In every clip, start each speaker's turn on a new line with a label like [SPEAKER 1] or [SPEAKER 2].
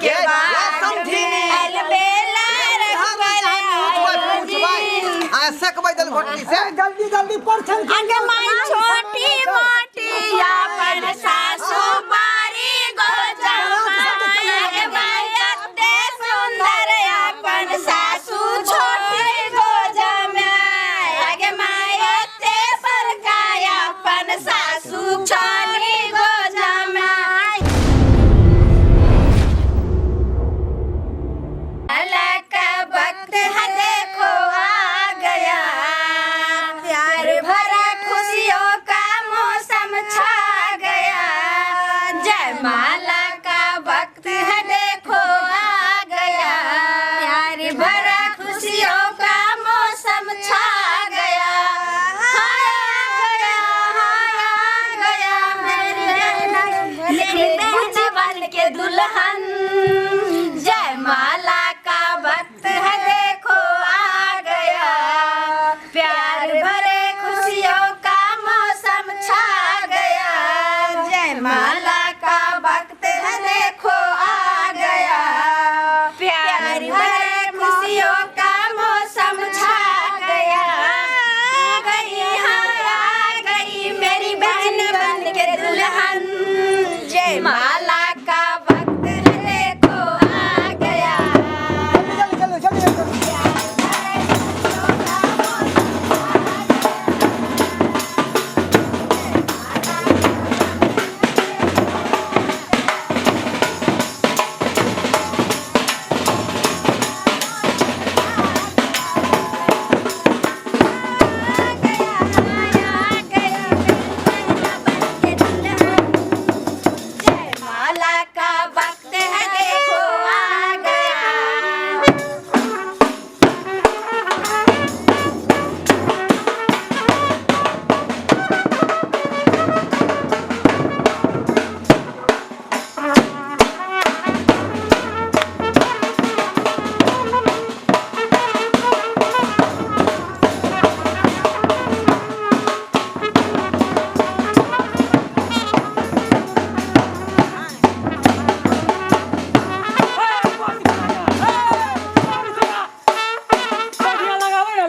[SPEAKER 1] के बाद अलबेला
[SPEAKER 2] ऐसे कब इधर घोटी से
[SPEAKER 1] जल्दी जल्दी परछन आगे माई छोटी मोटी अपन सासू बारी गोजमा आगे माई अत्ते सुंदर अपन सासू छोटी गोजमा आगे माई अत्ते बरकाय अपन सासू छोटी गोजमा अल्लाह का वक्त है देखो आ गया प्यार भरा खुशियों का मौसम छा गया जयमाला का वक्त है देखो आ गया प्यार भरा खुशियों का मौसम छा गया मेरी बहन बन के दुल्हन जयमाला का वक्त है देखो आ गया प्यार भरे खुशियों का मौसम छा गया जयमाला का वक्त है देखो आ गया प्यार भरे खुशियों का मौसम छा गया आ गई मेरी बहन बन के दुल्हन जयमाला का वक्त है देखो आ गया जयमाला का वक्त है देखो आ गया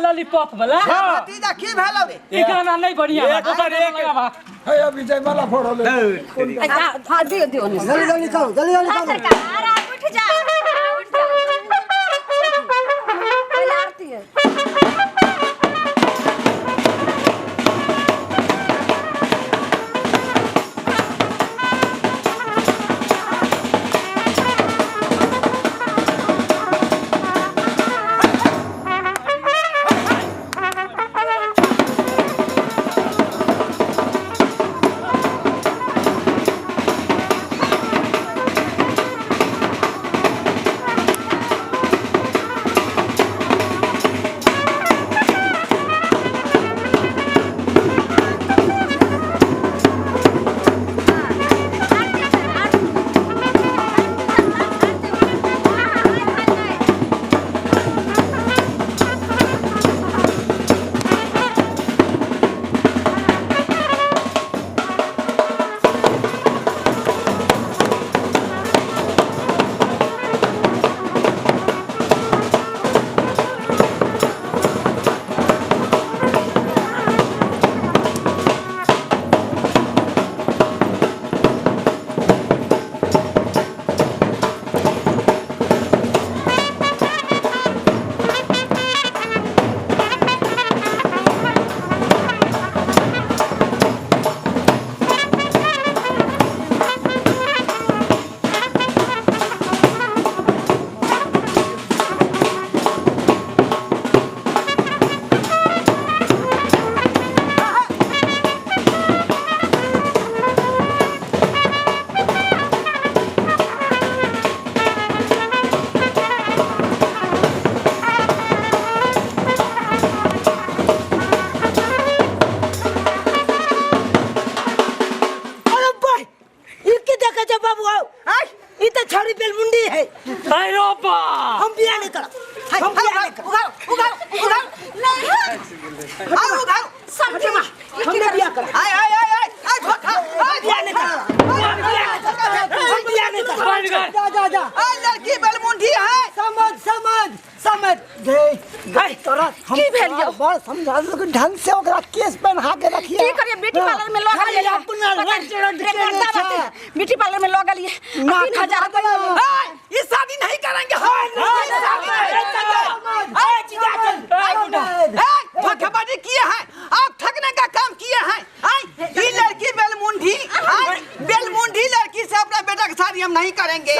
[SPEAKER 3] लॉलीपॉप वाला
[SPEAKER 2] भतीजा की भेलो रे
[SPEAKER 3] ई गाना नहीं बढ़िया है दोसर एक लगावा
[SPEAKER 4] है अभी जयमाला फोड़ो ले
[SPEAKER 1] हाँ दियो दियो
[SPEAKER 4] जल्दी जल्दी करो जल्दी जल्दी करो
[SPEAKER 1] सरकार आप उठ जाओ उठ जाओ पहले आरती है
[SPEAKER 4] जा
[SPEAKER 2] आ लड़की बेलमुंडी है।
[SPEAKER 4] समझ समझ समझ गई तोरा हम
[SPEAKER 1] की भेल यौ?
[SPEAKER 4] बड़ समझा लोग ढंग से ओकरा केस पहना के रखिए।
[SPEAKER 1] की करिए ब्यूटी पार्लर में लगा लिए
[SPEAKER 4] अपना रेस्टोरेंट के
[SPEAKER 1] ब्यूटी पार्लर में लगा लिए 3000 रुपया
[SPEAKER 2] ये शादी नहीं करेंगे हम। धोखेबाजी किए हैं, आप ठगने का काम किए हैं। ये लड़की बेलमुंडी बेलमुंडी लड़की से अपना बेटा की शादी हम नहीं करेंगे।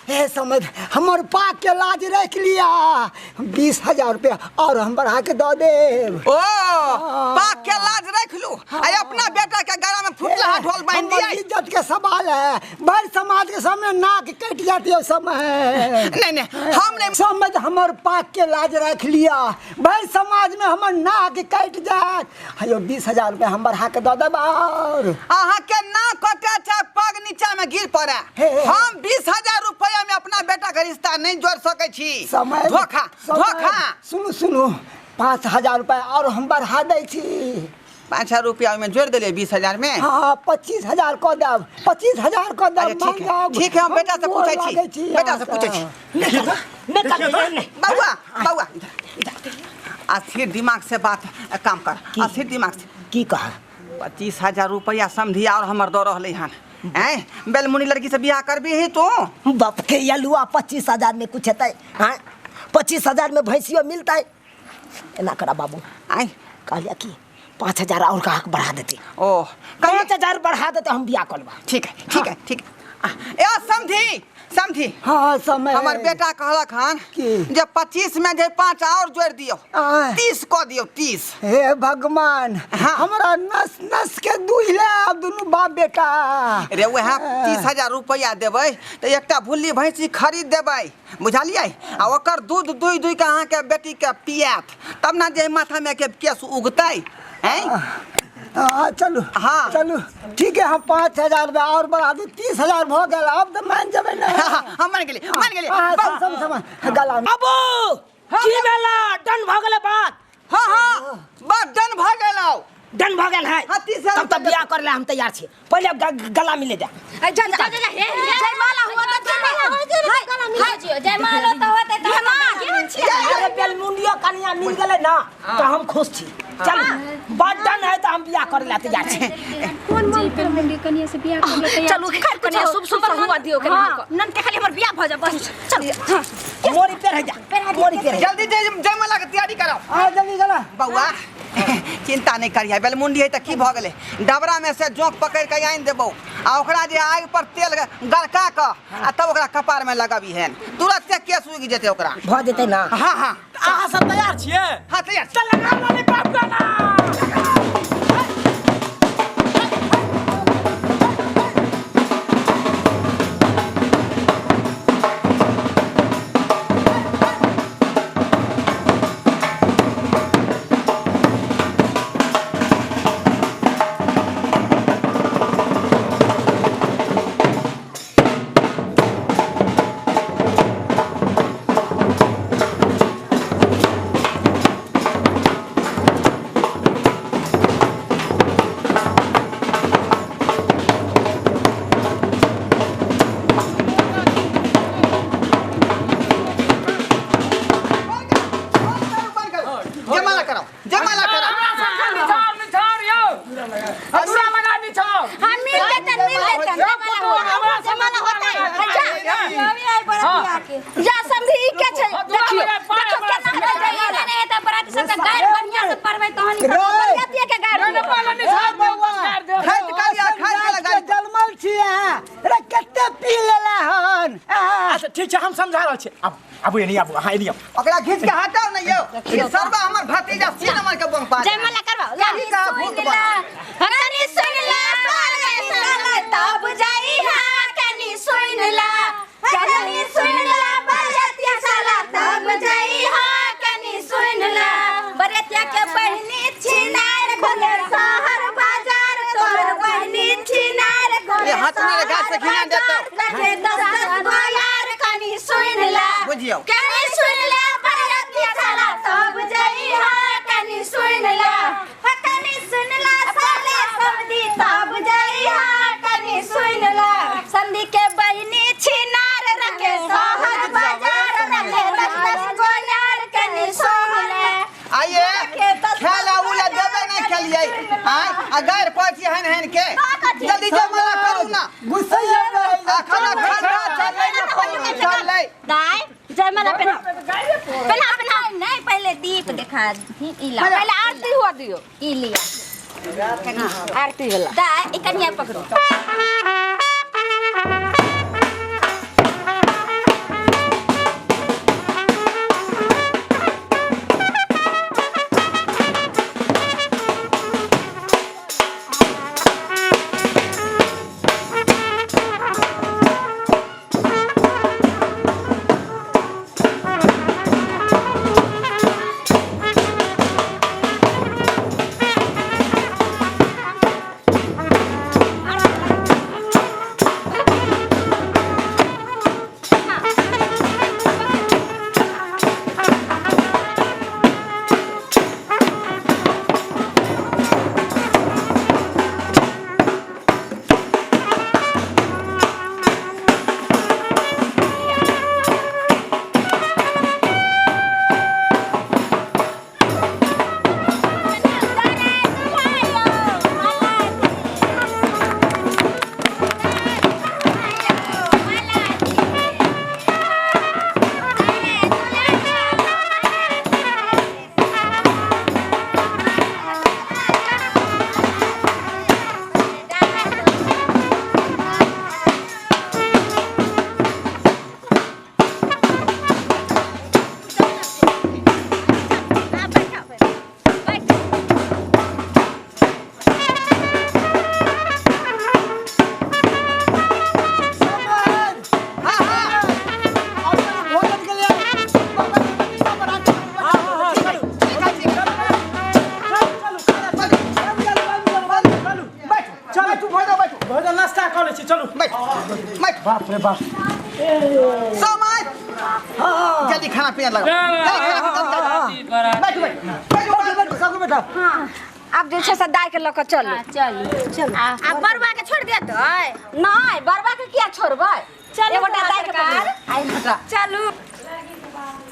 [SPEAKER 4] हे समझ हमर पाक के लाज रख लिया 20,000 रुपया और हम बढ़ा के दो दे।
[SPEAKER 2] ओ पाक के लाज रख लू अरे अपना बेटा के गला में फुटला ढोल बांध दिया।
[SPEAKER 4] इज्जत के सवाल है भाई समाज के सामने नाक कट जाती है समय
[SPEAKER 2] नहीं हमने
[SPEAKER 4] समझ हमर पाक के लाज रख लिया भाई समाज में हमर नाक कट जाए। अयो 20,000 रुपया हम बढ़ा के दो दे और
[SPEAKER 2] अहाँ के नाक कटे चाहे पग नीचा में गिर पड़े हम 20,000 रुपया में अपना बेटा का रिश्ता नहीं जोड़ सके छी। धोखा धोखा।
[SPEAKER 4] सुनो सुनो 5,000 रुपया और हम बढ़ा दे छी।
[SPEAKER 2] 5,000 रुपया में जोड़ दिले 20,000 में।
[SPEAKER 4] हाँ 25,000 को दब 25,000 को दब।
[SPEAKER 2] ठीक है हम बेटा से पूछे छी बेटा से पूछे छी। बउआ बउआ अस्थिर दिमाग से बात काम कर अस्थिर दिमाग से।
[SPEAKER 4] की कहा
[SPEAKER 2] 25,000 रुपया समझी और हमर दो रहले हन बेलमुनी लड़की से बियाह कर भी ही तो
[SPEAKER 4] बाप के यलुआ 25,000 में कुछ है 25,000 में भैंसियों मिलता है एना करा बाबू
[SPEAKER 2] आई
[SPEAKER 4] कहलिया कि 5,000 और का बढ़ा देते।
[SPEAKER 2] ओ
[SPEAKER 4] 5,000 बढ़ा देते हम बियाह करवा।
[SPEAKER 2] ठीक है ठीक है ठीक है ए समझी समझी।
[SPEAKER 4] हाँ समय
[SPEAKER 2] हमार बेटा कहलक हन जब 25 में जे 5 और जोड़ दियो 30 को दियो 30।
[SPEAKER 4] हे भगवान हमारा नस नस के दुहले अब दोनों बाप बेटा
[SPEAKER 2] रे वह 30,000 रुपया देबै तो एकटा भुल्ली भैंसी खरीद देबै बुझलियै आ ओकर दूध दुई दुई के अहाँ के बेटी के पियात तब ना जे माथा में के केस उगतै हैं।
[SPEAKER 4] चलो
[SPEAKER 2] हाँ
[SPEAKER 4] चलो ठीक है हम 5,000 रुपया और बढ़ा दे 30,000 हो गया अब तो मान जब
[SPEAKER 2] हम मान गेली
[SPEAKER 4] गला
[SPEAKER 3] बाबू की भेला डन भ गेले बात।
[SPEAKER 2] हाँ हाँ बात डन भ गेलौ
[SPEAKER 3] डन भ गेल है तब तब बियाह कर ले हम तैयार छी पहले गला मिले जा।
[SPEAKER 1] जयमाला हुआ तो जयमाला तो होते तो
[SPEAKER 4] अरे बेलमुंडियो कनिया मिल गेले ना तो हम खुश छी। चल बात डन है तो हम बियाह कर ले तैयार छी।
[SPEAKER 5] कौन जी बेलमुंडी कनिया से बियाह कर ले तैयार।
[SPEAKER 1] चलो खैर कनिया शुभ शुभ हुआ दियो नन के खाली हमर बियाह भ जा बस चल
[SPEAKER 4] मोरी पे रह जा मोरी पे
[SPEAKER 2] जल्दी जयमाला के तैयारी कराओ।
[SPEAKER 4] आ जल्दी चला
[SPEAKER 2] बउआ चिंता नहीं करिए बेलमुंडी है तो की भ गेले डबरा में से जोंक पकड़ के आइन देबो आ ओकरा जे आग पर तेल गड़का क आ तब ओकरा कपार में लगाबी है तुरंत से केस उग जेते ओकरा
[SPEAKER 4] भ जेते ना।
[SPEAKER 2] हाँ हाँ
[SPEAKER 3] अहाँ सब तैयार छियै।
[SPEAKER 2] हाँ तैयार
[SPEAKER 3] चल लगा वाले बाप गाना।
[SPEAKER 1] या समझी के छै देखियो देखो केना जयमाला ने त बराती सब के गायर बढ़िया से परबै तहन बराती के गायर
[SPEAKER 3] ने पाला ने साथ बउआ
[SPEAKER 2] खैत के लगा
[SPEAKER 4] जलमल छिए रे कते पी लेला हन।
[SPEAKER 3] अच्छा ठीक छै हम समझा रहल छी अब एनी अब हां एनी
[SPEAKER 2] ओकरा घिच के हटाओ न यौ सरबा हमर भतीजा सी नंबर के बम पा
[SPEAKER 1] जयमाला करवाओ लाली का भूत बना कनी सुन ला साला तब जाई हा कनी सुन ला कनी सुन ला बरतिया साला तब जाई हा कनी सुन ला बरतिया के बहनी छिनार खोले शहर बाजार तोर बहनी छिनार खोले
[SPEAKER 2] हाथ में लगा से खिला देता
[SPEAKER 1] लगे 10 गो यार कनी सुन ला
[SPEAKER 2] बुझियो
[SPEAKER 1] कनी सुन ला बरतिया साला तब जाई हा कनी सुन ला कनी सुन ला साले सब दी तब जाई हा कनी
[SPEAKER 2] अगर पहुंची हन के जल्दी जमा करू ना
[SPEAKER 4] गुस्सा
[SPEAKER 2] खाना चल ले
[SPEAKER 1] दाई जयमाला पहना नहीं पहले दीप दिखा इला पहले आरती हुआ दियो ई लिया आरती वाला दाई ई कन्या पकड़ो
[SPEAKER 4] बाप रे बाप
[SPEAKER 2] समाज जल्दी खाना पीना लगा बैठो बैठो
[SPEAKER 4] सबको बैठा
[SPEAKER 1] अब जे से दाई के लक चल चल आ बरबा के छोड़ देत नहीं बरबा के किया छोड़बै चल बेटा दाई के आई बेटा चलू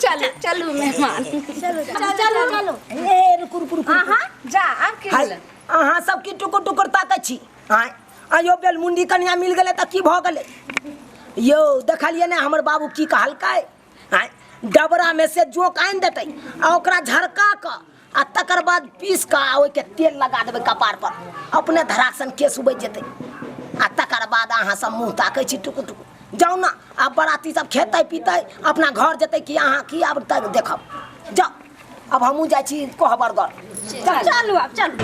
[SPEAKER 1] चलो चलो मेहमान चलो चलो
[SPEAKER 3] ए रुकु रुकु रुकु
[SPEAKER 1] हां जा अब के
[SPEAKER 3] हाय अहाँ सब की टुकुर टुकुर ताकै छी हाय आयो बेलमुंडी कन्या मिल गेले त की भ गेले यो देखलिए ने हमर बाबू की कहलकै हाय डबरा में से जोक आइन देतै आ ओकरा झरका क आ तकर बाद पीस क आ ओइ के तेल लगा देबै कपार पर अपने धराक्सन केस उबै जेतै आ तकर बाद अहाँ सब मुंह ताकै छी टुकुर टुकुर जाऊ ना अब बराती सब खेतै पीतै अपना घर जेतै कि अहाँ की आब तक देखब जाऊ अब हमहू जाइ छी कोहबरगढ़
[SPEAKER 1] चलू अब चलू